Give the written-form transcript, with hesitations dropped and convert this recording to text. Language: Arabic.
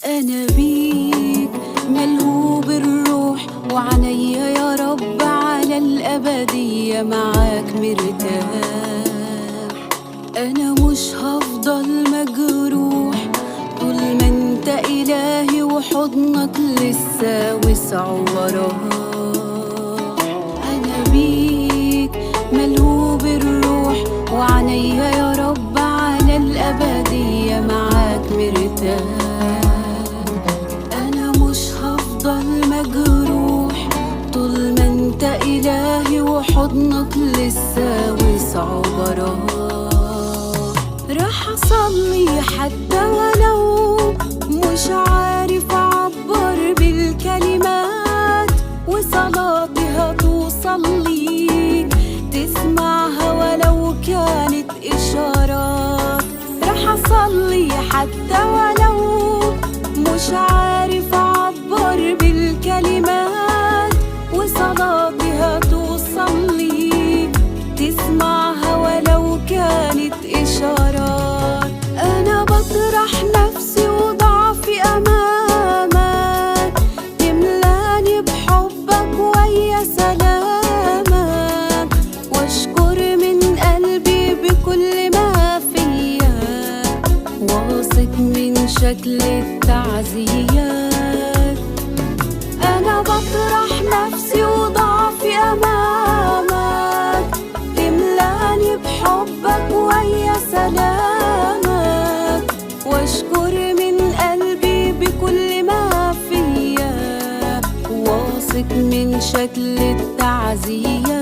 أنا بيك ملهوب الروح، وعنيا يا رب على الأبدية معاك مرتاح. أنا مش هفضل مجروح طول ما انت إلهي، وحضنك لسه وسع وراه. أنا بيك ملهوب الروح، وعنيا يا رب على الأبدية معاك مرتاح. أنا مش هفضل مجروح طول ما انت إلهي، وحضنك لسه وسع وراه. راح أصلي حتى ولو مش عارف أعبر بالكلمات، وصلاتي هتوصل ليك تسمعها ولو كانت إشارات. راح أصلي حتى ولو مش عارف أعبر بالكلمات، وصلاتي هتوصل ليك تسمعها ولو كانت إشارات. أنا بطرح نفسي وضعفي أمامك، تملاني بحبك ويا سلامك، واشكر من قلبي بكل ما فيا، واثق من شكل التعزيات. أنا بطرح نفسي وضعفي أمامك، تملاني بحبك ويا سلامك، واشكر من قلبي بكل ما فيا، واثق من شكل التعزيات.